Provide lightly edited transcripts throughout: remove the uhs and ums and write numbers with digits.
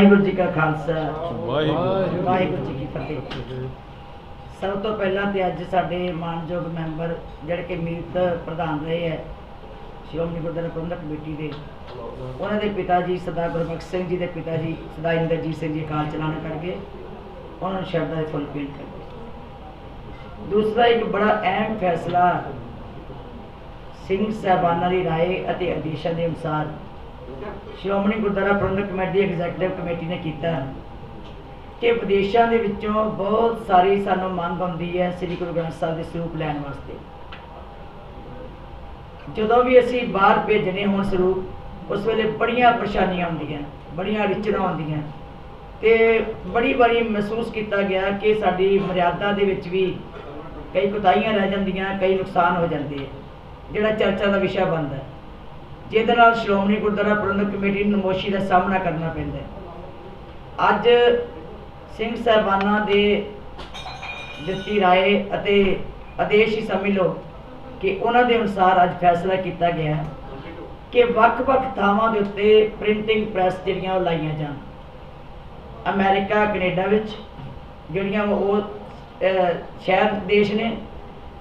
वाहिगुरू जी का खालसा वाहिगुरू जी की फतेह। सब तो पहला तो अज साडे मानयोग मैंबर जिहड़े कि मीत प्रधान रहे है श्रोमणी गुरुद्वारा प्रबंधक कमेटी के, उन्होंने के पिता जी सरदार गुरबख्श सिंह जी के पिता जी सरदार इंद्रजीत सिंह जी अकाल चलाना करके उन्होंने शरदा के फुल भेंट कर। दूसरा एक बड़ा अहम फैसला सिंह साहबाना की राय और आदेशों के अनुसार श्रोमणी गुरुद्वारा प्रबंधक कमेटी एग्जैक्टिव कमेटी ने किया कि विदेशों के विचों बहुत सारी सानू मंग आती है श्री गुरु ग्रंथ साहब के स्वरूप लैन वास्ते। जो भी असी बाहर भेजने हों स्वरूप उस वेले बड़िया परेशानियां आउंदियां, बड़िया रिचना आउंदियां ते बड़ी बारी महसूस किया गया कि साडी मर्यादा दे विच भी कई कोताहियां रह जांदियां, कई नुकसान हो जाते हैं, जिहड़ा चर्चा का विषय बनता है, जिहदे नाल श्रोमणी गुरुद्वारा प्रबंधक कमेटी नूं नमोशी का सामना करना पैंदा है। अज सिंह साहबाना दे दित्ती राय अते आदेश ही समझ लो कि उन्होंने अनुसार अज फैसला किया गया कि वक्-वक् थावां दे उत्ते प्रिंटिंग प्रैस जिहड़ियां लाइयां जाण। अमेरिका कनेडा विच जिहड़ियां वो शहर देश ने,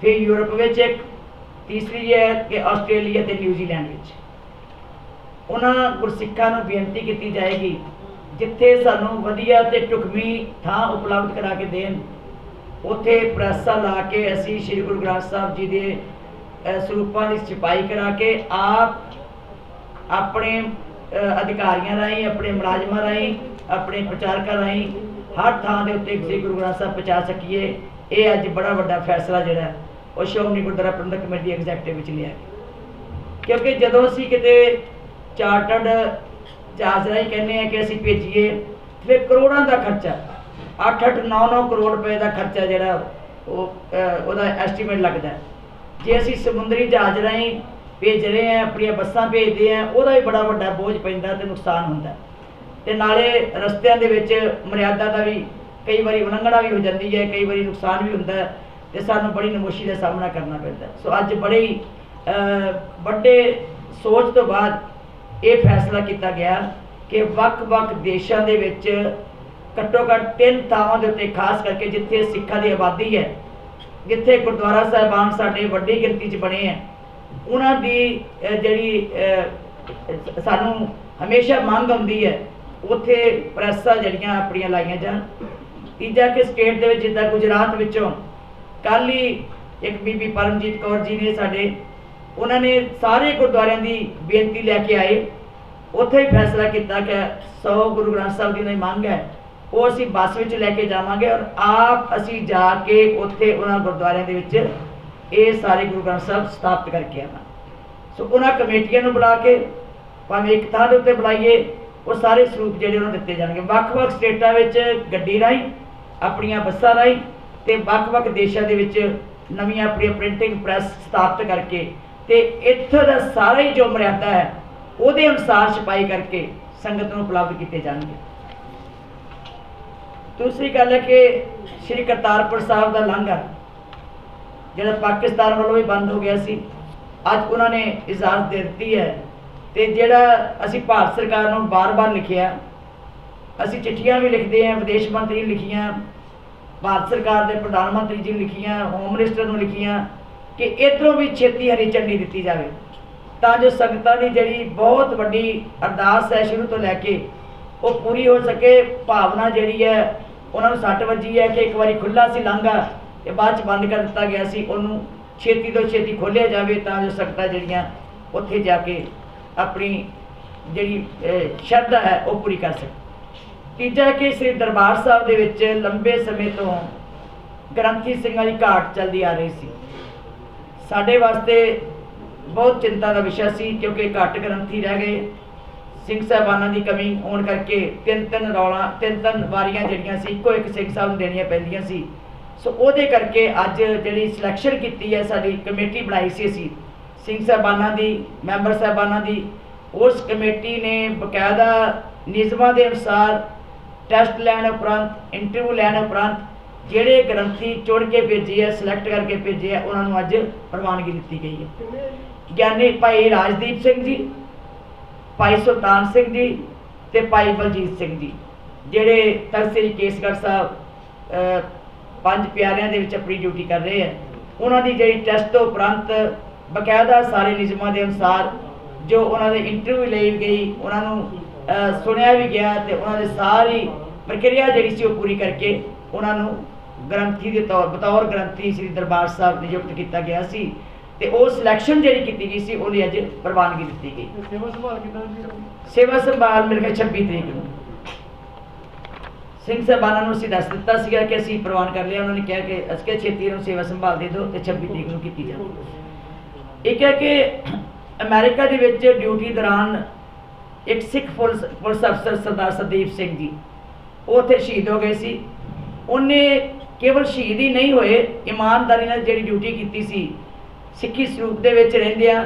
फिर यूरोप विच एक, तीसरी है कि आस्ट्रेलिया ते न्यूजीलैंड विच। उन्हां गुरसिखां नूं बेनती की जाएगी जिथे सानू वधिया ते ढुकवीं थां उपलब्ध करा के देन, उत्थे प्रैसां ला के असी श्री गुरु ग्रंथ साहब जी के स्वरूपां की छपाई करा के आप अपने अधिकारियों राही, अपने मुलाजमां राही, अपने प्रचारकां राही हर थां दे उत्ते श्री गुरु ग्रंथ साहब पहुँचा सकीए। ये अज बड़ा वड्डा फैसला जिहड़ा वो श्रोमणी गुरुद्वारा प्रबंधक कमेटी एग्जैक्टिव विच लिया गया। क्योंकि जदों असी किते चार्टर्ड जहाज राही कहने हैं कि असी भेजीए, फिर करोड़ों का खर्चा, 8-8, 9-9 करोड़ रुपए का खर्चा जिहड़ा वो एस्टीमेट लगता है। जे असी समुद्री जहाज राही भेज रहे हैं, अपनी बसां भेजते हैं, वह भी बड़ा वड्डा बोझ पैंदा ते नुकसान हुंदा ते नाले रस्तियां दे विच मर्यादा का भी कई बारी उलंघना भी हो जाती है, कई बारी नुकसान भी हुंदा है ते सानूं बड़ी नमोशी का सामना करना पैंदा। सो अज बड़े ही बड़े सोच तो बाद ये फैसला किया गया कि वक्-वक् देशों के विच घट्टो घट्ट 3 थावां दे उत्ते खास करके जिथे सिखां की आबादी है, जिथे गुरुद्वारा साहिबान साडे वड्डी गिनती च बने हैं, उन्हां दी जिहड़ी सानू हमेशा मंग आउंदी है उत्थे प्रैसां जिहड़ियां अपणियां लाइयां जाण। तीजा कि स्टेट दे विच जिद्दां गुजरात विचों कल ही एक बीबी परमजीत कौर जी ने साडे उन्होंने सारे गुरुद्वारियां की बेनती लैके आए, उत्थे ही फैसला किया कि 100 गुरु ग्रंथ साहब जी की मंग है वो असी बस में लैके जावांगे और आप असी जाके उत्थे उन्होंने गुरुद्वारियां दे विच ये सारे गुरु ग्रंथ साहब स्थापित करके आना। सो उन्होंने कमेटियां नूं बुला के भावें एक थां दे उत्ते बुलाइए, वो सारे स्वरूप जिहड़े उन्होंने दिते जाणगे वक्-वक् स्टेटां विच गड्डी राही, अपणियां बसां राही ते वक्-वक् देशां दे विच नवीं अपनी प्रिंटिंग प्रैस स्थापित करके ते इत्थों का सारा ही जो मर्यादा है उहदे अनुसार छपाई करके संगत नूं उपलब्ध किए जाएंगे। दूसरी गल है कि श्री करतारपुर साहब का लांघा जिहड़ा पाकिस्तान वालों भी बंद हो गया सी, अज उन्होंने इजाजत दे दी है तो जिहड़ा असी भारत सरकार नूं बार-बार लिखिया, असी चिट्ठियां भी लिखते हैं, विदेश मंत्री लिखियां, भारत सरकार के प्रधानमंत्री जी लिखियां, होम मिनिस्टर नूं लिखियां कि इधरों भी छेती हरी झंडी दी जाए तां जो संगतां दी जिहड़ी बहुत वड्डी अरदास है शुरू तो लैके वो पूरी हो सके। भावना जिहड़ी है उन्होंने सट वजी है कि एक बारी खुला सी लांघा ते बाद बंद कर दिता गया सी, उन्होंने छेती तो छेती खोलिया जाए तां जो संगतां जिहड़ियां उत्थे जाके अपनी जिहड़ी श्रद्धा है वो पूरी कर सके। तीजा कि श्री दरबार साहब दे विच लंबे समय तो ग्रंथी सिंघां दी घाट चलती आ रही सी। साडे वास्ते बहुत चिंता का विषय सी क्योंकि घट ग्रंथी रह गए, सिंह साहबाना की कमी होने करके 3-3 वारियां जिहड़ियां सी इक्को एक सिंह साहब नूं देणियां पैंदियां सी। सो उहदे करके अज जिहड़ी सिलैक्शन की है साडी कमेटी बनाई सी असीं सिंह साहबाना की, मैंबर साहबाना की, उस कमेटी ने बकायदा नियमां के अनुसार टैसट लैण उपरंत इंटरव्यू लैण उपरंत जिहड़े ग्रंथी चुन के भेजे है, सिलैक्ट करके भेजे है, उन्होंने अज प्रवानगी दी गई है। ज्ञानी भाई राजदीप सिंह जी, भाई सुल्तान सिंह जी ते भाई बलजीत सिंह जी ਜਿਹੜੇ ਤਖਤ ਸ੍ਰੀ ਕੇਸਗੜ੍ਹ ਸਾਹਿਬ ਪੰਜ ਪਿਆਰਿਆਂ ਦੇ ਵਿੱਚ ਆਪਣੀ ਡਿਊਟੀ ਕਰ ਰਹੇ ਹੈ, ਉਹਨਾਂ ਦੀ ਜਿਹੜੀ ਟੈਸਟ ਤੋਂ ਉਪਰੰਤ ਬਕਾਇਦਾ ਸਾਰੇ ਨਿਯਮਾਂ ਦੇ ਅਨੁਸਾਰ ਜੋ ਉਹਨਾਂ ਦੇ ਇੰਟਰਵਿਊ ਲਈ ਗਈ, ਉਹਨਾਂ ਨੂੰ ਸੁਣਿਆ ਵੀ ਗਿਆ ਤੇ ਉਹਨਾਂ ਦੀ ਸਾਰੀ ਪ੍ਰਕਿਰਿਆ ਜਿਹੜੀ ਸੀ ਉਹ ਪੂਰੀ ਕਰਕੇ ਉਹਨਾਂ ਨੂੰ ਗ੍ਰੰਥੀ ਦੇ ਬਤੌਰ ਗ੍ਰੰਥੀ ਸ੍ਰੀ ਦਰਬਾਰ ਸਾਹਿਬ ਨਿਯੁਕਤ ਕੀਤਾ ਗਿਆ ਸੀ ਤੇ ਉਹ ਸਿਲੈਕਸ਼ਨ ਜਿਹੜੀ ਕੀਤੀ ਗਈ ਸੀ ਉਹਦੀ ਅੱਜ ਪ੍ਰਵਾਨਗੀ ਦਿੱਤੀ ਗਈ। ਸੇਵਾ ਸੰਭਾਲ ਕਿਦਾਂ ਜੀ? ਸੇਵਾ ਸੰਭਾਲ ਮੇਰੇ ਖਿਆਲ 26 ਤਰੀਕ ਨੂੰ ਸਿੰਘ ਸਾਹਿਬਾਨਾਂ ਨੂੰ ਅਸੀਂ ਦੱਸ ਦਿੱਤਾ ਸੀਗਾ ਕਿ ਅਸੀਂ ਪ੍ਰਵਾਨ ਕਰ ਲਿਆ। ਉਹਨਾਂ ਨੇ ਕਿਹਾ ਕਿ ਅਸੀਂ ਛੇਤੀ ਨੂੰ ਸੇਵਾ ਸੰਭਾਲ ਦੇ ਦਿਓ ਤੇ 26 ਤਰੀਕ ਨੂੰ ਕੀਤੀ ਜਾਵੇ। ਇੱਕ ਹੈ ਕਿ ਅਮਰੀਕਾ ਦੇ ਵਿੱਚ ਡਿਊਟੀ ਦੌਰਾਨ ਇੱਕ ਸਿੱਖ ਪੁਲਿਸ ਅਫਸਰ ਸਰਦਾਰ ਸਰਦੀਪ ਸਿੰਘ ਜੀ ਉਹ ਉੱਥੇ ਸ਼ਹੀਦ ਹੋ ਗਏ ਸੀ। ਉਹਨੇ ਕੇਵਲ ਸ਼ਹੀਦ ਹੀ ਨਹੀਂ ਹੋਏ, ਇਮਾਨਦਾਰੀ ਨਾਲ ਜਿਹੜੀ ਡਿਊਟੀ ਕੀਤੀ ਸੀ ਸਿੱਖੀ ਸਰੂਪ ਦੇ ਵਿੱਚ ਰਹਿੰਦਿਆਂ।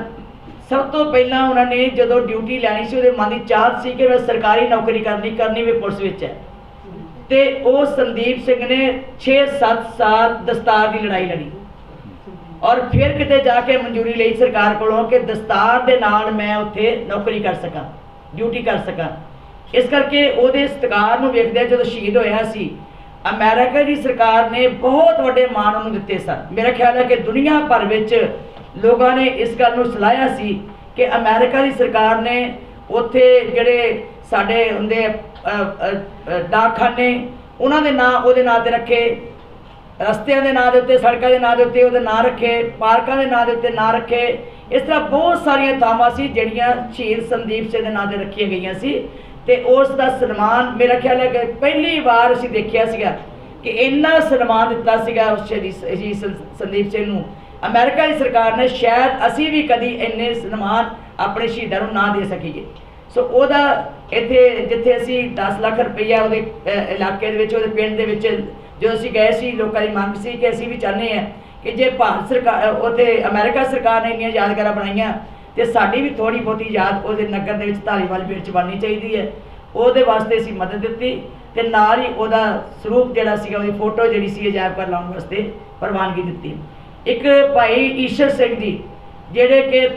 ਸਭ ਤੋਂ ਪਹਿਲਾਂ ਉਹਨਾਂ ਨੇ ਜਦੋਂ ਡਿਊਟੀ ਲੈਣੀ ਸੀ ਉਹਦੇ ਮਨ ਦੀ ਚਾਹਤ ਸੀ ਕਿ ਮੈਂ ਸਰਕਾਰੀ ਨੌਕਰੀ ਕਰਨੀ ਵੀ ਪੁਲਿਸ ਵਿੱਚ ਹੈ ਤੇ ਉਹ ਸੰਦੀਪ ਸਿੰਘ ਨੇ 6-7 ਸਾਲ ਦਸਤਾਰ ਦੀ ਲੜਾਈ ਲੜੀ ਔਰ ਫਿਰ ਕਿਤੇ ਜਾ ਕੇ ਮਨਜ਼ੂਰੀ ਲਈ ਸਰਕਾਰ ਕੋਲੋਂ ਕਿ ਦਸਤਾਰ ਦੇ ਨਾਲ ਮੈਂ ਉੱਥੇ ਨੌਕਰੀ ਕਰ ਸਕਾਂ, ਡਿਊਟੀ ਕਰ ਸਕਾਂ। ਇਸ ਕਰਕੇ ਉਹਦੇ ਸਤਿਕਾਰ ਨੂੰ ਵੇਖਦੇ ਜਦੋਂ ਸ਼ਹੀਦ ਹੋਇਆ ਸੀ ਅਮਰੀਕਾ ਦੀ ਸਰਕਾਰ ਨੇ ਬਹੁਤ ਵੱਡੇ ਮਾਣ ਉਹਨੂੰ ਦਿੱਤੇ ਸਨ। ਮੇਰਾ ਖਿਆਲ ਹੈ ਕਿ ਦੁਨੀਆ ਭਰ ਵਿੱਚ ਲੋਕਾਂ ਨੇ ਇਸ ਗੱਲ ਨੂੰ ਸਲਾਹਿਆ ਸੀ ਕਿ ਅਮਰੀਕਾ ਦੀ ਸਰਕਾਰ ਨੇ ਉੱਥੇ ਜਿਹੜੇ ਸਾਡੇ ਹੁੰਦੇ ਡਾਕਖਾਨੇ ਉਹਨਾਂ ਦੇ ਨਾਂ ਉਹਦੇ ਨਾਂ ਤੇ ਰੱਖੇ, ਰਸਤਿਆਂ ਦੇ ਨਾਂ ਦੇ ਉੱਤੇ, ਸੜਕਾਂ ਦੇ ਨਾਂ ਦੇ ਉੱਤੇ ਉਹਦੇ ਨਾਂ ਰੱਖੇ, ਪਾਰਕਾਂ ਦੇ ਨਾਂ ਦੇ ਉੱਤੇ ਨਾਂ ਰੱਖੇ। ਇਸ ਤਰ੍ਹਾਂ ਬਹੁਤ ਸਾਰੀਆਂ ਥਾਵਾਂ ਸੀ ਜਿਹੜੀਆਂ ਸ਼ਹੀਦ ਸੰਦੀਪ ਸਿੰਘ ਦੇ ਨਾਂ ਤੇ ਰੱਖੀਆਂ ਗਈਆਂ ਸੀ ਤੇ ਉਸ ਦਾ ਸਨਮਾਨ ਮੇਰਾ ਖਿਆਲ ਹੈ ਕਿ ਪਹਿਲੀ ਵਾਰ ਅਸੀਂ ਦੇਖਿਆ ਸੀਗਾ ਕਿ ਇੰਨਾ ਸਨਮਾਨ ਦਿੱਤਾ ਸੀਗਾ ਉਸ ਸ਼ਹੀਦ ਸੰਦੀਪ ਸਿੰਘ ਨੂੰ ਅਮਰੀਕਾ ਦੀ ਸਰਕਾਰ ਨੇ। ਸ਼ਾਇਦ ਅਸੀਂ ਵੀ ਕਦੀ ਇੰਨੇ ਸਨਮਾਨ ਆਪਣੇ ਸ਼ਹੀਦਾਂ ਨੂੰ ਨਾ ਦੇ ਸਕੀਏ। ਸੋ ਉਹਦਾ ਇੱਥੇ ਜਿੱਥੇ ਅਸੀਂ 10 ਲੱਖ ਰੁਪਈਆ ਉਹਦੇ ਇਲਾਕੇ ਦੇ ਵਿੱਚ ਉਹਦੇ ਪਿੰਡ ਦੇ ਵਿੱਚ ਜਦੋਂ ਅਸੀਂ ਗਏ ਸੀ, ਲੋਕਾਂ ਦੀ ਮੰਗ ਸੀ ਕਿ ਅਸੀਂ ਵੀ ਚਾਹੁੰਦੇ ਹਾਂ ਕਿ ਜੇ ਭਾਰਤ ਸਰਕਾਰ ਉੱਥੇ ਅਮਰੀਕਾ ਸਰਕਾਰ ਨੇ ਇੰਨੀਆਂ ਯਾਦਗਾਰਾਂ ਬਣਾਈਆਂ ਤੇ ਸਾਡੀ ਵੀ ਥੋੜ੍ਹੀ ਬਹੁਤੀ ਯਾਦ ਉਹਦੇ ਨਗਰ ਦੇ ਵਿੱਚ ਧਾਲੀਵਾਲ ਪਿੰਡ 'ਚ ਬਣਨੀ ਚਾਹੀਦੀ ਹੈ। ਉਹਦੇ ਵਾਸਤੇ ਅਸੀਂ ਮਦਦ ਦਿੱਤੀ ਤੇ ਨਾਲ ਹੀ ਉਹਦਾ ਸਰੂਪ ਜਿਹੜਾ ਸੀਗਾ, ਉਹਦੀ ਫੋਟੋ ਜਿਹੜੀ ਸੀ ਅਜਾਇਬ ਘਰ ਲਾਉਣ ਵਾਸਤੇ ਪ੍ਰਵਾਨਗੀ ਦਿੱਤੀ। ਇੱਕ ਭਾਈ ਈਸ਼ਰ ਸਿੰਘ ਜੀ ਜਿਹੜੇ ਕਿ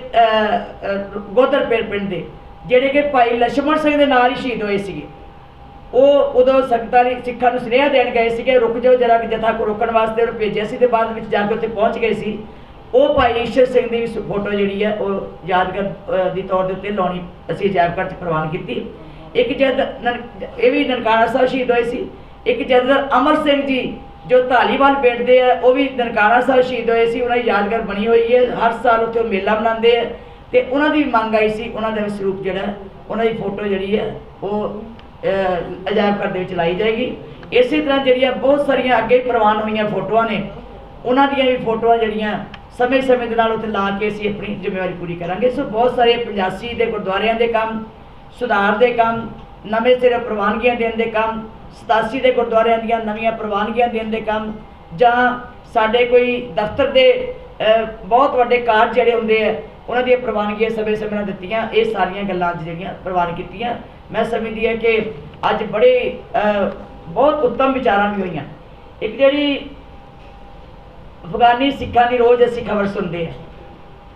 ਗੋਦਰ ਪਿੰਡ ਦੇ, ਜਿਹੜੇ ਕਿ ਭਾਈ ਲਛਮਣ ਸਿੰਘ ਦੇ ਨਾਲ ਹੀ ਸ਼ਹੀਦ ਹੋਏ ਸੀਗੇ, ਉਹ ਉਦੋਂ ਸੰਗਤਾਂ ਨੇ ਸਿੱਖਾਂ ਨੂੰ ਸੁਨੇਹਾ ਦੇਣ ਗਏ ਸੀਗੇ ਰੁਕ ਜਾਓ ਜਰਾ, ਜਥਾ ਕੋ ਰੋਕਣ ਵਾਸਤੇ ਉਹਨੂੰ ਭੇਜਿਆ ਸੀ ਤੇ ਬਾਅਦ ਵਿੱਚ ਜਾ ਕੇ ਉੱਥੇ ਪਹੁੰਚ ਗਏ ਸੀ। ਉਹ ਭਾਈ ਈਸ਼ਰ ਸਿੰਘ ਦੀ ਫੋਟੋ ਜਿਹੜੀ ਹੈ ਉਹ ਯਾਦਗਾਰ ਦੀ ਤੌਰ ਦੇ ਉੱਤੇ ਲਾਉਣੀ ਅਸੀਂ ਅਜਾਇਬ ਘਰ 'ਚ ਪ੍ਰਵਾਨ ਕੀਤੀ। ਇੱਕ ਜਦ ਇਹ ਵੀ ਨਨਕਾਣਾ ਸਾਹਿਬ ਸ਼ਹੀਦ ਹੋਏ ਸੀ। ਇੱਕ ਜਥੇਦਾਰ ਅਮਰ ਸਿੰਘ ਜੀ ਜੋ ਧਾਲੀਵਾਲ ਪਿੰਡ ਦੇ ਆ ਉਹ ਵੀ ਨਨਕਾਣਾ ਸਾਹਿਬ ਸ਼ਹੀਦ ਹੋਏ ਸੀ। ਉਹਨਾਂ ਦੀ ਯਾਦਗਾਰ ਬਣੀ ਹੋਈ ਹੈ, ਹਰ ਸਾਲ ਉੱਥੇ ਉਹ ਮੇਲਾ ਮਨਾਉਂਦੇ ਆ ਤੇ ਉਹਨਾਂ ਦੀ ਮੰਗ ਆਈ ਸੀ ਉਹਨਾਂ ਦਾ ਸਰੂਪ ਜਿਹੜਾ ਉਹਨਾਂ ਦੀ ਫੋਟੋ ਜਿਹੜੀ ਹੈ ਉਹ ਅਜਾਇਬ ਘਰ ਦੇ ਵਿੱਚ ਲਾਈ ਜਾਏਗੀ। ਇਸੇ ਤਰ੍ਹਾਂ ਜਿਹੜੀਆਂ ਬਹੁਤ ਸਾਰੀਆਂ ਅੱਗੇ ਪ੍ਰਵਾਨ ਹੋਈਆਂ ਫੋਟੋਆਂ ਨੇ ਉਹਨਾਂ ਦੀਆਂ ਵੀ ਫੋਟੋਆਂ ਜਿਹੜੀਆਂ ਸਮੇਂ ਦੇ ਨਾਲ ਉੱਥੇ ਲਾ ਕੇ ਅਸੀਂ ਆਪਣੀ ਜ਼ਿੰਮੇਵਾਰੀ ਪੂਰੀ ਕਰਾਂਗੇ। ਸੋ ਬਹੁਤ ਸਾਰੇ 85 ਦੇ ਗੁਰਦੁਆਰਿਆਂ ਦੇ ਕੰਮ, ਸੁਧਾਰ ਦੇ ਕੰਮ, ਨਵੇਂ ਸਿਰੇ ਪ੍ਰਵਾਨਗੀਆਂ ਦੇਣ ਦੇ ਕੰਮ, 87 ਦੇ ਗੁਰਦੁਆਰਿਆਂ ਦੀਆਂ ਨਵੀਆਂ ਪ੍ਰਵਾਨਗੀਆਂ ਦੇਣ ਦੇ ਕੰਮ, ਜਾਂ ਸਾਡੇ ਕੋਈ ਦਫ਼ਤਰ ਦੇ ਬਹੁਤ ਵੱਡੇ ਕਾਰਜ ਜਿਹੜੇ ਹੁੰਦੇ ਆ ਉਹਨਾਂ ਦੀਆਂ ਪ੍ਰਵਾਨਗੀਆਂ ਸਮੇਂ ਨਾਲ ਦਿੱਤੀਆਂ। ਇਹ ਸਾਰੀਆਂ ਗੱਲਾਂ ਅੱਜ ਜਿਹੜੀਆਂ ਪ੍ਰਵਾਨ ਕੀਤੀਆਂ। ਮੈਂ ਸਮਝਦੀ ਹਾਂ ਕਿ ਅੱਜ ਬੜੇ ਬਹੁਤ ਉੱਤਮ ਵਿਚਾਰਾਂ ਵੀ ਹੋਈਆਂ। ਇੱਕ ਜਿਹੜੀ ਅਫਗਾਨੀ ਸਿੱਖਾਂ ਦੀ ਰੋਜ਼ ਅਸੀਂ ਖਬਰ ਸੁਣਦੇ ਹਾਂ,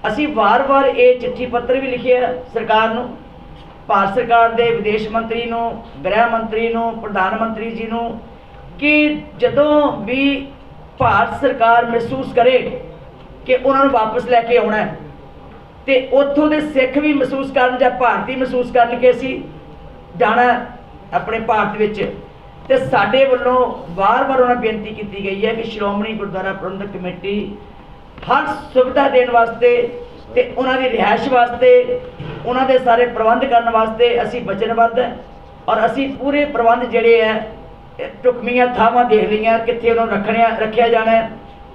ਅਸੀਂ ਵਾਰ-ਵਾਰ ਇਹ ਚਿੱਠੀ ਪੱਤਰ ਵੀ ਲਿਖਿਆ ਸਰਕਾਰ ਨੂੰ, ਭਾਰਤ ਸਰਕਾਰ ਦੇ ਵਿਦੇਸ਼ ਮੰਤਰੀ ਨੂੰ, ਗ੍ਰਹਿ ਮੰਤਰੀ ਨੂੰ, ਪ੍ਰਧਾਨ ਮੰਤਰੀ ਜੀ ਨੂੰ, ਕਿ ਜਦੋਂ ਵੀ ਭਾਰਤ ਸਰਕਾਰ ਮਹਿਸੂਸ ਕਰੇ ਕਿ ਉਹਨਾਂ ਨੂੰ ਵਾਪਸ ਲੈ ਕੇ ਆਉਣਾ ਤੇ ਉੱਥੋਂ ਦੇ ਸਿੱਖ ਵੀ ਮਹਿਸੂਸ ਕਰਨ ਜਾਂ ਭਾਰਤੀ ਮਹਿਸੂਸ ਕਰਨ ਕਿ ਅਸੀਂ ਜਾਣਾ ਆਪਣੇ ਭਾਰਤ ਵਿੱਚ, ਤੇ ਸਾਡੇ ਵੱਲੋਂ ਵਾਰ-ਵਾਰ ਉਹਨਾਂ ਬੇਨਤੀ ਕੀਤੀ ਗਈ ਹੈ ਕਿ ਸ਼੍ਰੋਮਣੀ ਗੁਰਦੁਆਰਾ ਪ੍ਰਬੰਧਕ ਕਮੇਟੀ ਹਰ ਸੁਵਿਧਾ ਦੇਣ ਵਾਸਤੇ ਤੇ ਉਹਨਾਂ ਦੀ ਰਿਹਾਇਸ਼ ਵਾਸਤੇ, ਉਹਨਾਂ ਦੇ ਸਾਰੇ ਪ੍ਰਬੰਧ ਕਰਨ ਵਾਸਤੇ ਅਸੀਂ ਵਚਨਬੱਧ ਹੈ। ਔਰ ਅਸੀਂ ਪੂਰੇ ਪ੍ਰਬੰਧ ਜਿਹੜੇ ਹੈ ਢੁਕਵੀਆਂ ਥਾਵਾਂ ਦੇਖ ਲਈਆਂ ਕਿੱਥੇ ਉਹਨਾਂ ਨੂੰ ਰੱਖਿਆ ਜਾਣਾ ਹੈ,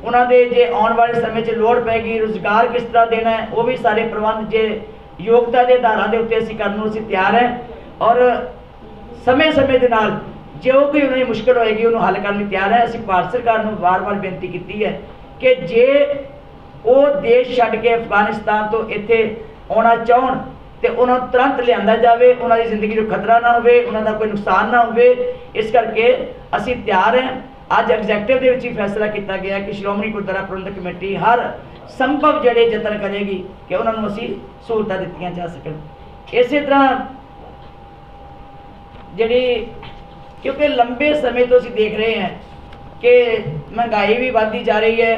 ਉਹਨਾਂ ਦੇ ਜੇ ਆਉਣ ਵਾਲੇ ਸਮੇਂ 'ਚ ਲੋੜ ਪੈਗੀ ਰੁਜ਼ਗਾਰ ਕਿਸ ਤਰ੍ਹਾਂ ਦੇਣਾ ਹੈ, ਉਹ ਵੀ ਸਾਰੇ ਪ੍ਰਬੰਧ ਜੇ ਯੋਗਤਾ ਦੇ ਆਧਾਰਾਂ ਦੇ ਉੱਤੇ ਅਸੀਂ ਕਰਨ ਨੂੰ ਅਸੀਂ ਤਿਆਰ ਹੈ। ਔਰ ਸਮੇਂ ਦੇ ਨਾਲ ਜੋ ਕੋਈ ਉਹਨਾਂ ਦੀ ਮੁਸ਼ਕਲ ਹੋਏਗੀ ਉਹਨੂੰ ਹੱਲ ਕਰਨ ਲਈ ਤਿਆਰ ਹੈ। ਅਸੀਂ ਭਾਰਤ ਸਰਕਾਰ ਨੂੰ ਵਾਰ-ਵਾਰ ਬੇਨਤੀ ਕੀਤੀ ਹੈ ਕਿ ਜੇ ਉਹ ਦੇਸ਼ ਛੱਡ ਕੇ ਅਫਗਾਨਿਸਤਾਨ ਤੋਂ ਇੱਥੇ ਆਉਣਾ ਚਾਹਣ ਤੇ ਉਹਨਾਂ ਨੂੰ ਤੁਰੰਤ ਲਿਆਂਦਾ ਜਾਵੇ, ਉਹਨਾਂ ਦੀ ਜ਼ਿੰਦਗੀ ਨੂੰ ਖਤਰਾ ਨਾ ਹੋਵੇ, ਉਹਨਾਂ ਦਾ ਕੋਈ ਨੁਕਸਾਨ ਨਾ ਹੋਵੇ। ਇਸ ਕਰਕੇ ਅਸੀਂ ਤਿਆਰ ਹਾਂ। ਅੱਜ ਐਗਜ਼ੈਕਟਿਵ ਦੇ ਵਿੱਚ ਹੀ ਫੈਸਲਾ ਕੀਤਾ ਗਿਆ ਕਿ ਸ਼੍ਰੋਮਣੀ ਗੁਰਦੁਆਰਾ ਪ੍ਰਬੰਧਕ ਕਮੇਟੀ ਹਰ ਸੰਭਵ ਜਿਹੜੇ ਯਤਨ ਕਰੇਗੀ ਕਿ ਉਹਨਾਂ ਨੂੰ ਅਸੀਂ ਸਹੂਲਤਾਂ ਦਿੱਤੀਆਂ ਜਾ ਸਕਣ। ਇਸੇ ਤਰ੍ਹਾਂ ਜਿਹੜੀ क्योंकि लंबे समय तो ਅਸੀਂ देख रहे हैं कि महंगाई भी बढ़ती जा रही है।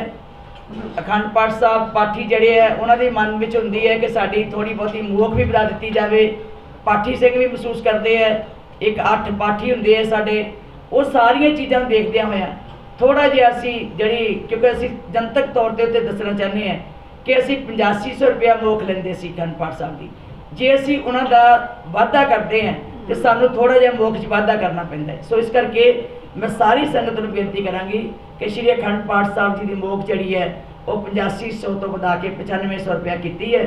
अखंड पाठ साहब पाठी ਜਿਹੜੇ ਹੈ ਉਹਨਾਂ ਦੇ ਮਨ ਵਿੱਚ ਹੁੰਦੀ ਹੈ ਕਿ ਸਾਡੀ ਥੋੜੀ ਬਹੁਤੀ ਮੋਖ ਵੀ ਵਧਾ ਦਿੱਤੀ ਜਾਵੇ। ਪਾਠੀ ਸਿੰਘ ਵੀ ਮਹਿਸੂਸ ਕਰਦੇ ਹੈ, ਇੱਕ 8 ਪਾਠੀ ਹੁੰਦੇ ਹੈ ਸਾਡੇ, ਉਹ ਸਾਰੀਆਂ ਚੀਜ਼ਾਂ ਨੂੰ ਦੇਖਦਿਆਂ ਹੋਇਆਂ ਥੋੜਾ ਜਿਹਾ ਅਸੀਂ ਜਿਹੜੀ, ਕਿਉਂਕਿ ਅਸੀਂ ਜਨਤਕ ਤੌਰ ਤੇ ਉੱਤੇ ਦੱਸਣਾ ਚਾਹੁੰਦੇ ਹਾਂ ਕਿ ਅਸੀਂ 8500 ਰੁਪਇਆ ਮੋਖ ਲੈਂਦੇ ਸੀ ਅਖੰਡ ਪਾਠ ਸਾਹਿਬ ਦੀ। ਜੇ ਅਸੀਂ ਉਹਨਾਂ ਦਾ ਵਾਧਾ ਕਰਦੇ ਹਾਂ ਤੇ ਸਾਨੂੰ ਥੋੜਾ ਜਿਹਾ ਮੋਖ 'ਚ ਵਾਧਾ ਕਰਨਾ ਪੈਂਦਾ ਹੈ। ਸੋ ਇਸ ਕਰਕੇ मैं सारी संगत ਨੂੰ बेनती करांगी कि श्री अखंड पाठ साहब जी की मोख जी है वो 8500 तो बढ़ा के 9500 रुपया की है।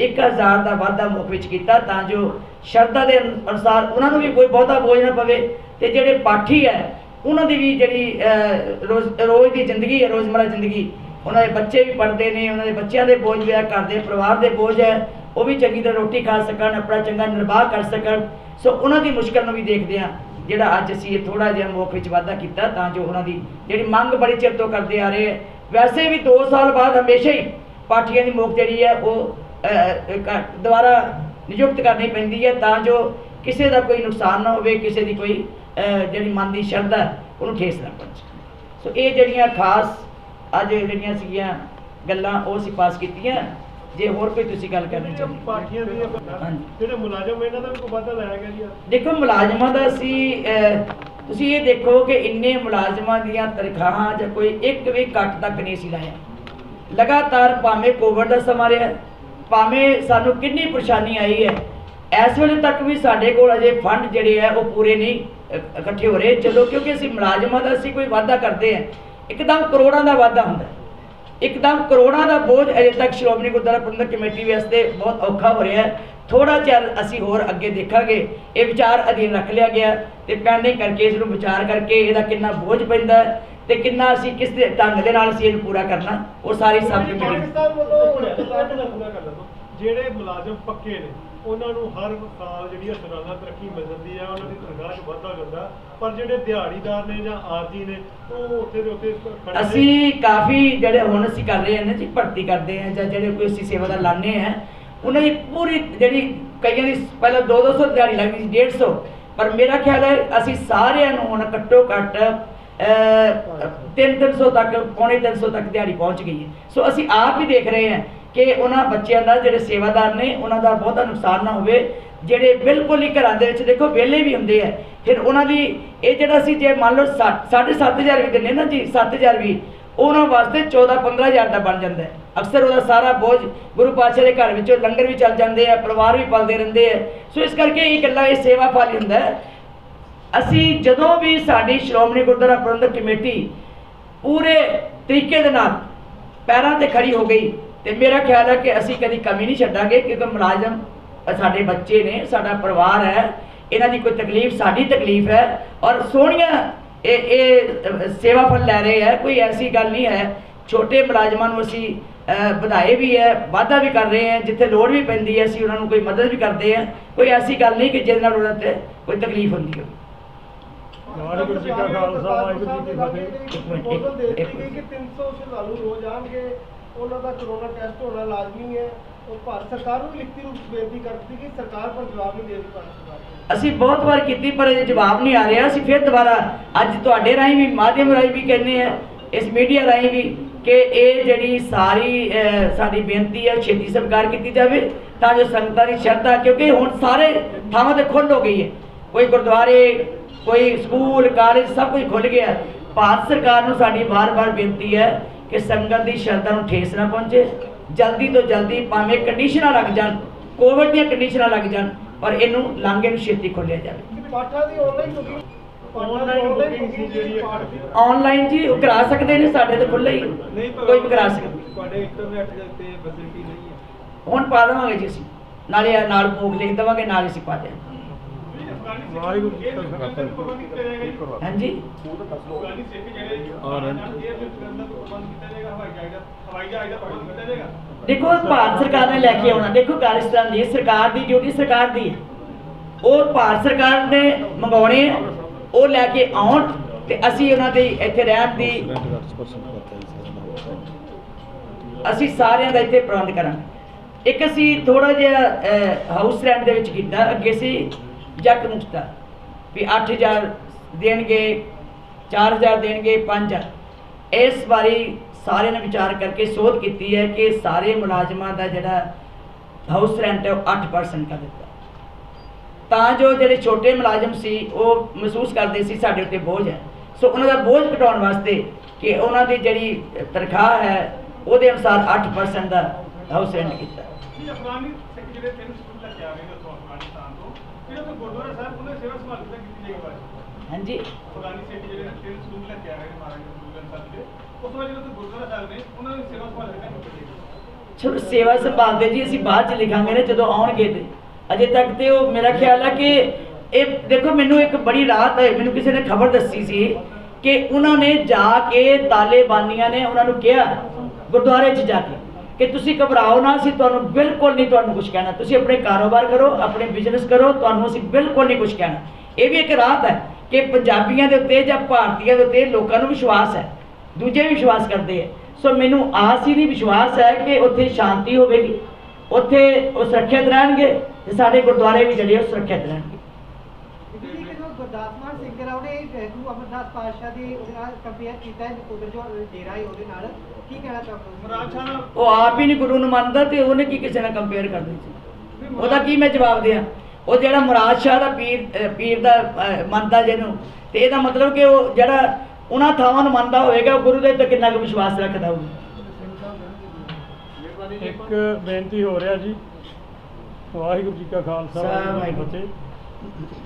1000 का वाधा मुख में किया तां जो शरदा के अनुसार उन्होंने भी कोई बहुता बोझ ना पवे ते जेडे पाठी है उन्होंने भी जी रोज़ की जिंदगी है, रोज़मर्रा जिंदगी, उन्होंने बच्चे भी पढ़ते हैं, उन्होंने बच्चों के बोझ भी है, घर के परिवार के बोझ है, वो भी चंगी तरह रोटी खा सकन, अपना चंगा निर्वाह कर सकन। सो उन्होंने मुश्किल भी देखते हैं ਜਿਹੜਾ ਅੱਜ ਅਸੀਂ ਇਹ ਥੋੜਾ ਜਿਹਾ ਮੁੱਖ ਵਿੱਚ ਵਾਧਾ ਕੀਤਾ ਤਾਂ ਜੋ ਉਹਨਾਂ ਦੀ ਜਿਹੜੀ ਮੰਗ ਬੜੀ ਚਿਰ ਤੋਂ ਕਰਦੇ ਆ ਰਹੇ ਹੈ। ਵੈਸੇ ਵੀ 2 ਸਾਲ ਬਾਅਦ ਹਮੇਸ਼ਾ ਹੀ ਪਾਠੀਆਂ ਦੀ ਮੁੱਖ ਜਿਹੜੀ ਹੈ ਉਹ ਦੁਬਾਰਾ ਨਿਯੁਕਤ ਕਰਨੀ ਪੈਂਦੀ ਹੈ ਤਾਂ ਜੋ ਕਿਸੇ ਦਾ ਕੋਈ ਨੁਕਸਾਨ ਨਾ ਹੋਵੇ, ਕਿਸੇ ਦੀ ਕੋਈ ਜਿਹੜੀ ਮਨ ਦੀ ਸ਼ਰਧਾ ਉਹਨੂੰ ਠੇਸ ਨਾ ਪਹੁੰਚੇ। ਸੋ ਇਹ ਜਿਹੜੀਆਂ ਖਾਸ ਅੱਜ ਜਿਹੜੀਆਂ ਸੀਗੀਆਂ ਗੱਲਾਂ ਉਹ ਅਸੀਂ ਪਾਸ ਕੀਤੀਆਂ। ਜੇ ਹੋਰ ਕੋਈ ਤੁਸੀਂ ਗੱਲ ਕਰਨੀ ਚਾਹੁੰਦੇ ਪਾਰਟੀਆਂ ਦੀ ਜਿਹੜੇ ਮੁਲਾਜ਼ਮ ਇਹਨਾਂ ਦਾ ਵੀ ਕੋਈ ਵਾਧਾ ਲਾਇਆ ਗਿਆ ਜੀ? ਦੇਖੋ ਮੁਲਾਜ਼ਮਾਂ ਦਾ ਅਸੀਂ ਤੁਸੀਂ ਇਹ ਦੇਖੋ ਕਿ ਇੰਨੇ ਮੁਲਾਜ਼ਮਾਂ ਦੀਆਂ ਤਨਖਾਹਾਂ ਜਾਂ ਕੋਈ ਇੱਕ ਵੀ ਕੱਟ ਤੱਕ ਨਹੀਂ ਸੀ ਲਾਇਆ। ਲਗਾਤਾਰ ਭਾਵੇਂ ਕੋਵਿਡ ਦਾ ਸਮਾਂ ਰਿਹਾ, ਭਾਵੇਂ ਸਾਨੂੰ ਕਿੰਨੀ ਪਰੇਸ਼ਾਨੀ ਆਈ ਹੈ, ਇਸ ਵੇਲੇ ਤੱਕ ਵੀ ਸਾਡੇ ਕੋਲ ਅਜੇ ਫੰਡ ਜਿਹੜੇ ਹੈ ਉਹ ਪੂਰੇ ਨਹੀਂ ਇਕੱਠੇ ਹੋ ਰਹੇ। ਚਲੋ ਕਿਉਂਕਿ ਅਸੀਂ ਮੁਲਾਜ਼ਮਾਂ ਦਾ ਅਸੀਂ ਕੋਈ ਵਾਧਾ ਕਰਦੇ ਹਾਂ, ਇੱਕਦਮ ਕਰੋੜਾਂ ਦਾ ਵਾਧਾ ਹੁੰਦਾ, एकदम करोड़ों का बोझ अजे तक श्रोमणी गुरुद्वारा प्रबंधक कमेटी वास्ते बहुत औखा हो रहा है। थोड़ा चर असी होर अगे देखांगे। ये विचार अधीन रख लिया गया तो पैंडिंग करके इसनूं विचार करके इसका कितना बोझ पैंदा है ते कितना असी किस ढंग दे नाल असी इहनूं पूरा करना वो सारी सब ਜਿਹੜੇ ਮੁਲਾਜ਼ਮ ਪੱਕੇ ਨੇ ਉਹਨਾਂ ਨੂੰ ਹਰ ਸਾਲ ਜਿਹੜੀ ਸਾਲਾਨਾ ਤਰੱਕੀ ਮਿਲ ਜਾਂਦੀ ਹੈ, ਉਹਨਾਂ ਦੀ ਤਨਖਾਹ 'ਚ ਵਾਧਾ ਹੁੰਦਾ, ਪਰ ਜਿਹੜੇ ਦਿਹਾੜੀਦਾਰ ਨੇ ਜਾਂ ਆਰਜੀ ਨੇ ਉਹ ਉੱਥੇ ਦੇ ਉੱਥੇ ਅਸੀਂ ਕਾਫੀ ਜਿਹੜੇ ਹੁਣ ਅਸੀਂ ਕਰ ਰਹੇ ਹਾਂ ਨਾ ਜੀ, ਭਰਤੀ ਕਰਦੇ ਹਾਂ ਜਾਂ ਜਿਹੜੇ ਕੋਈ ਅਸੀਂ ਸੇਵਾਦਾਰ ਲਾਉਂਦੇ ਹਾਂ ਉਹਨਾਂ ਦੀ ਪੂਰੀ ਜਿਹੜੀ ਕਈਆਂ ਦੀ ਪਹਿਲਾਂ 200 ਦਿਹਾੜੀ ਲੱਗਦੀ ਸੀ 150, ਪਰ ਮੇਰਾ ਖਿਆਲ ਹੈ ਅਸੀਂ ਸਾਰਿਆਂ ਨੂੰ ਹੁਣ ਘੱਟੋ ਘੱਟ 300 तक पौने 300 तक दिहाड़ी पहुँच गई है। सो असी आप भी देख रहे हैं कि उन्होंने बच्चों का जोड़े सेवादार ने उन्होंने बहुता नुकसान ना हो, ਜਿਹੜੇ ਬਿਲਕੁਲ ਹੀ ਘਰਾਂ ਦੇ ਵਿੱਚ ਦੇਖੋ ਵਿਹਲੇ ਵੀ ਹੁੰਦੇ ਆ, ਫਿਰ ਉਹਨਾਂ ਦੀ ਇਹ ਜਿਹੜਾ ਅਸੀਂ ਜੇ ਮੰਨ ਲਓ 7,500 ਵੀ ਦਿੰਦੇ ਨਾ ਜੀ, 7,000 ਵੀ ਉਹਨਾਂ ਵਾਸਤੇ 14-15,000 ਦਾ ਬਣ ਜਾਂਦਾ ਹੈ। ਅਕਸਰ ਉਹਦਾ ਸਾਰਾ ਬੋਝ ਗੁਰੂ ਪਾਤਸ਼ਾਹ ਦੇ ਘਰ ਵਿੱਚੋਂ ਲੰਗਰ ਵੀ ਚੱਲ ਜਾਂਦੇ ਆ, ਪਰਿਵਾਰ ਵੀ ਪਲਦੇ ਰਹਿੰਦੇ ਆ। ਸੋ ਇਸ ਕਰਕੇ ਇਹ ਇਕੱਲਾ ਇਹ ਸੇਵਾ ਫਲ ਹੀ ਹੁੰਦਾ ਹੈ। ਅਸੀਂ ਜਦੋਂ ਵੀ ਸਾਡੀ ਸ਼੍ਰੋਮਣੀ ਗੁਰਦੁਆਰਾ ਪ੍ਰਬੰਧਕ ਕਮੇਟੀ ਪੂਰੇ ਤਰੀਕੇ ਦੇ ਨਾਲ ਪੈਰਾਂ ਤੇ ਖੜੀ ਹੋ ਗਈ ਤੇ ਮੇਰਾ ਖਿਆਲ ਹੈ ਕਿ ਅਸੀਂ ਕਦੀ ਕਮੀ ਨਹੀਂ ਛੱਡਾਂਗੇ, ਕਿਉਂਕਿ ਮੁਲਾਜ਼ਮ ਸਾਡੇ ਬੱਚੇ ਨੇ, ਸਾਡਾ ਪਰਿਵਾਰ ਹੈ, ਇਹਨਾਂ ਦੀ ਕੋਈ ਤਕਲੀਫ ਸਾਡੀ ਤਕਲੀਫ ਹੈ ਔਰ ਸੋਹਣੀਆਂ ਇਹ ਸੇਵਾ ਫਲ ਲੈ ਰਹੇ ਹੈ। ਕੋਈ ਐਸੀ ਗੱਲ ਨਹੀਂ ਹੈ। ਛੋਟੇ ਮੁਲਾਜ਼ਮਾਂ ਨੂੰ ਅਸੀਂ ਵਧਾਏ ਵੀ ਹੈ, ਵਾਧਾ ਵੀ ਕਰ ਰਹੇ ਹਾਂ, ਜਿੱਥੇ ਲੋੜ ਵੀ ਪੈਂਦੀ ਹੈ ਅਸੀਂ ਉਹਨਾਂ ਨੂੰ ਕੋਈ ਮਦਦ ਵੀ ਕਰਦੇ ਹਾਂ। ਕੋਈ ਐਸੀ ਗੱਲ ਨਹੀਂ ਕਿ ਜਿਹਦੇ ਨਾਲ ਉਹਨਾਂ 'ਤੇ ਕੋਈ ਤਕਲੀਫ ਹੁੰਦੀ ਹੋਵੇ। ਵਾਹਿਗੁਰੂ ਜੀ ਕਾ ਖਾਲਸਾ ਵਾਹਿਗੁਰੂ ਜੀ ਕੀ ਫਤਿਹ। ਕਿ 300 ਸ਼ਰਧਾਲੂ ਰੋਜ਼ ਆਉਣਗੇ, ਉਹਨਾਂ ਦਾ ਕਰੋਨਾ ਟੈਸਟ ਹੋਣਾ ਲਾਜ਼ਮੀ ਹੈ। ਉਹ ਭਾਰਤ ਸਰਕਾਰ ਨੂੰ ਲਿਖਤੀ ਰੂਪ ਵਿੱਚ ਬੇਨਤੀ ਕਰਦੀ ਕਿ ਸਰਕਾਰ ਪਰ ਜਵਾਬ ਨਹੀਂ ਦੇ ਰਹੀ। ਭਾਰਤ ਸਰਕਾਰ ਅਸੀਂ ਬਹੁਤ ਵਾਰ ਕੀਤੀ ਪਰ ਇਹ ਜਵਾਬ ਨਹੀਂ ਆ ਰਿਹਾ। ਅਸੀਂ ਫਿਰ ਦੁਬਾਰਾ ਅੱਜ ਤੁਹਾਡੇ ਰਾਹੀਂ ਵੀ ਮਾਧਿਅਮ ਰਾਹੀਂ ਵੀ ਕਹਿੰਦੇ ਆ, ਇਸ ਮੀਡੀਆ ਰਾਹੀਂ ਵੀ, ਕਿ ਇਹ ਜਿਹੜੀ ਸਾਰੀ ਸਾਡੀ ਬੇਨਤੀ ਹੈ ਛੇਤੀ ਸਵੀਕਾਰ ਕੀਤੀ ਜਾਵੇ ਤਾਂ ਜੋ ਸੰਗਤਾਂ ਦੀ ਸ਼ਰਧਾ, ਕਿਉਂਕਿ ਹੁਣ ਸਾਰੇ ਥਾਵਾਂ ਤੇ ਖੁੱਲ੍ਹ ਹੋ ਗਈ ਹੈ, ਕੋਈ ਗੁਰਦੁਆਰੇ, ਕੋਈ ਸਕੂਲ, ਕਾਲਜ ਸਭ ਕੁਝ ਖੁੱਲ੍ਹ ਗਿਆ। ਭਾਰਤ ਸਰਕਾਰ ਨੂੰ ਸਾਡੀ ਵਾਰ-ਵਾਰ ਬੇਨਤੀ ਹੈ ਕਿ ਸੰਗਤ ਦੀ ਸ਼ਰਧਾ ਨੂੰ ਠੇਸ ਨਾ ਪਹੁੰਚੇ, ਜਲਦੀ ਤੋਂ ਜਲਦੀ ਭਾਵੇਂ ਕੰਡੀਸ਼ਨਾਂ ਲੱਗ ਜਾਣ, ਕੋਵਿਡ ਦੀਆਂ ਕੰਡੀਸ਼ਨਾਂ ਲੱਗ ਜਾਣ, ਪਰ ਇਹਨੂੰ ਲਾਂਘੇ ਨੂੰ ਛੇਤੀ ਖੋਲ੍ਹਿਆ ਜਾਵੇ। ਪਾਠਾਂ ਦੀ ਆਨਲਾਈਨ ਜੀ ਉਹ ਕਰਾ ਸਕਦੇ ਨੇ, ਸਾਡੇ ਤੇ ਖੁੱਲ੍ਹਾ ਹੀ ਕੋਈ ਵੀ ਕਰਾ ਸਕਦਾ। ਤੁਹਾਡੇ ਇੰਟਰਨੈਟ ਦੇ ਉੱਤੇ ਫੈਸਿਲਿਟੀ ਨਹੀਂ ਹੈ। ਹੁਣ ਪਾ ਦੇਵਾਂਗੇ ਜੀ ਅਸੀਂ, ਨਾਲੇ ਨਾਲ ਭੋਗ ਲਿਖ ਦੇਵਾਂਗੇ, ਨਾਲ ਅਸੀਂ ਪਾ ਦਿਆਂਗੇ। ਹਾਂਜੀ देखो भारत सरकार ने लैके आना, देखो खालिस्तान दी सरकार दी ड्यूटी सरकार दी है, और भारत सरकार ने मंगाने वो लैके आउण ते असी उन्हां दी इत्थे रहन दी असी सारिਆਂ ਦਾ ਇੱਥੇ ਪ੍ਰਬੰਧ ਕਰਾਂਗੇ। ਇੱਕ ਅਸੀਂ ਥੋੜਾ ਜਿਹਾ ਹਾਊਸ ਰੈਂਟ ਦੇ ਵਿੱਚ ਕੀਤਾ, ਅੱਗੇ ਸੀ ਜੱਕ ਮੁਕਤਾ ਵੀ 8,000 ਦੇਣਗੇ, 4000 ਦੇਣਗੇ, 5000। ਇਸ ਵਾਰੀ ਸਾਰਿਆਂ ਨੇ ਵਿਚਾਰ ਕਰਕੇ ਸੋਧ ਕੀਤੀ ਹੈ ਕਿ ਸਾਰੇ ਮੁਲਾਜ਼ਮਾਂ ਦਾ ਜਿਹੜਾ ਹਾਊਸ ਰੈਂਟ ਹੈ ਉਹ 8% ਕਰ ਦਿੱਤਾ, ਤਾਂ ਜੋ ਜਿਹੜੇ ਛੋਟੇ ਮੁਲਾਜ਼ਮ ਸੀ ਉਹ ਮਹਿਸੂਸ ਕਰਦੇ ਸੀ ਸਾਡੇ ਉੱਤੇ ਬੋਝ ਹੈ। ਸੋ ਉਹਨਾਂ ਦਾ ਬੋਝ ਘਟਾਉਣ ਵਾਸਤੇ ਕਿ ਉਹਨਾਂ ਦੀ ਜਿਹੜੀ ਤਨਖਾਹ ਹੈ ਉਹਦੇ ਅਨੁਸਾਰ 8% ਦਾ ਹਾਊਸ ਰੈਂਟ ਕੀਤਾ। ਜੀ ਅਫਗਾਨੀ ਸਿੱਖ ਜਿਹੜੇ 3 ਸਕੂਲ ਲੈ ਕੇ ਆ ਰਹੇ ਨੇ ਉੱਥੋਂ ਅਫਗਾਨਿਸਤਾਨ ਤੋਂ, ਫਿਰ ਉੱਥੇ ਗੁਰਦੁਆਰਾ ਸਾਹਿਬ ਉਹਨਾਂ ਦੀ ਸੇਵਾ ਸੰਭਾਲ ਕਿੱਦਾਂ ਕੀਤੀ ਜਾਏਗੀ ਬਾਅਦ? ਹਾਂਜੀ, ਅਫਗਾਨੀ ਸਿੱਖ ਜਿਹੜੇ 3 ਸਕੂਲ ਲੈ ਕੇ ਆ ਰਹੇ ਨੇ ਮਹਾਰਾਜਾ ਗੁਰੂ ਸਾਹਿਬ ਦੇ, ਉਸ ਤੋਂ ਬਾਅਦ ਜਿਹੜੇ ਉੱਥੇ ਗੁਰਦੁਆਰਾ ਸਾਹਿਬ ਨੇ ਉਹਨਾਂ ਦੀ ਸੇਵਾ ਸੰਭਾਲ ਕਿੱਦਾਂ ਕੀਤੀ ਜਾਏਗੀ? ਚਲੋ ਸੇਵਾ ਸੰਭਾਲ ਦੇ ਜੀ ਅਸੀਂ ਬਾਅਦ ਚ ਲਿਖਾਂਗੇ ਨਾ ਜਦੋਂ ਆਉਣਗੇ ਤੇ, ਅਜੇ ਤੱਕ ਤੇ ਉਹ ਮੇਰਾ ਖਿਆਲ ਹੈ ਕਿ ਇਹ ਦੇਖੋ, ਮੈਨੂੰ ਇੱਕ ਬੜੀ ਰਾਹਤ ਹੈ, ਮੈਨੂੰ ਕਿਸੇ ਨੇ ਖਬਰ ਦੱਸੀ ਸੀ ਕਿ ਉਹਨਾਂ ਨੇ ਜਾ ਕੇ ਤਾਲਿਬਾਨੀਆਂ ਨੇ ਉਹਨਾਂ ਨੂੰ ਕਿਹਾ ਗੁਰਦੁਆਰੇ 'ਚ ਜਾ ਕੇ ਕਿ ਤੁਸੀਂ ਘਬਰਾਓ ਨਾ, ਅਸੀਂ ਤੁਹਾਨੂੰ ਬਿਲਕੁਲ ਨਹੀਂ ਤੁਹਾਨੂੰ ਕੁਝ ਕਹਿਣਾ, ਤੁਸੀਂ ਆਪਣੇ ਕਾਰੋਬਾਰ ਕਰੋ, ਆਪਣੇ ਬਿਜ਼ਨਸ ਕਰੋ, ਤੁਹਾਨੂੰ ਅਸੀਂ ਬਿਲਕੁਲ ਨਹੀਂ ਕੁਝ ਕਹਿਣਾ। ਇਹ ਵੀ ਇੱਕ ਰਾਹਤ ਹੈ ਕਿ ਪੰਜਾਬੀਆਂ ਦੇ ਉੱਤੇ ਜਾਂ ਭਾਰਤੀਆਂ ਦੇ ਉੱਤੇ ਲੋਕਾਂ ਨੂੰ ਵਿਸ਼ਵਾਸ ਹੈ, ਦੂਜੇ ਵੀ ਵਿਸ਼ਵਾਸ ਕਰਦੇ ਹੈ। ਸੋ ਮੈਨੂੰ ਆਸ ਹੀ ਨਹੀਂ, ਵਿਸ਼ਵਾਸ ਹੈ ਕਿ ਉੱਥੇ ਸ਼ਾਂਤੀ ਹੋਵੇਗੀ, ਉੱਥੇ ਉਹ ਸੁਰੱਖਿਅਤ ਰਹਿਣਗੇ ਤੇ ਸਾਡੇ ਗੁਰਦੁਆਰੇ ਵੀ ਜਿਹੜੇ ਉਹ ਸੁਰੱਖਿਅਤ ਰਹਿਣਗੇ। ਗੁਰਦਾਸ ਮਾਨ ਸਿੰਘ ਜਿਹੜਾ ਉਹਨੇ ਗੁਰੂ ਅਮਰਦਾਸ ਪਾਤਸ਼ਾਹ ਦੀ ਉਹਦੇ ਨਾਲ ਕੰਪੇਅਰ ਕੀਤਾ ਹੈ, ਉਧਰ ਜੋ ਡੇਰਾ ਹੈ ਉਹਦੇ ਨਾਲ, ਕੀ ਕਹਿਣਾ ਚਾਹੁੰਦੇ ਮੁਰਾਦ ਸ਼ਾਹ ਨਾਲ ਉਹ ਆਪ ਹੀ ਨਹੀਂ ਗੁਰੂ ਨੂੰ ਮੰਨਦਾ ਤੇ ਉਹਨੇ ਕੀ ਕਿਸੇ ਨਾਲ ਕੰਪੇਅਰ ਕਰਨੀ ਸੀ? ਉਹਦਾ ਕੀ ਮੈਂ ਜਵਾਬ ਦਿਆਂ? ਉਹ ਜਿਹੜਾ ਮੁਰਾਦ ਸ਼ਾਹ ਦਾ ਪੀਰ ਦਾ ਮੰਨਦਾ ਜਿਹਨੂੰ, ਤੇ ਇਹਦਾ ਮਤਲਬ ਕਿ ਉਹ ਜਿਹੜਾ ਉਹਨਾਂ ਥਾਵਾਂ ਨੂੰ ਮੰਨਦਾ ਹੋਵੇਗਾ ਉਹ ਗੁਰੂ ਦੇ ਉੱਤੇ ਕਿੰਨਾ ਕੁ ਵਿਸ਼ਵਾਸ ਰੱਖਦਾ ਹੋਊਗਾ। ਇੱਕ ਬੇਨਤੀ ਹੋ ਰਿਹਾ ਜੀ, ਵਾਹਿਗੁਰੂ ਜੀ ਕਾ ਖਾਲਸਾ ਵਾਹਿਗੁਰੂ ਜੀ ਕੀ ਫਤਿਹ।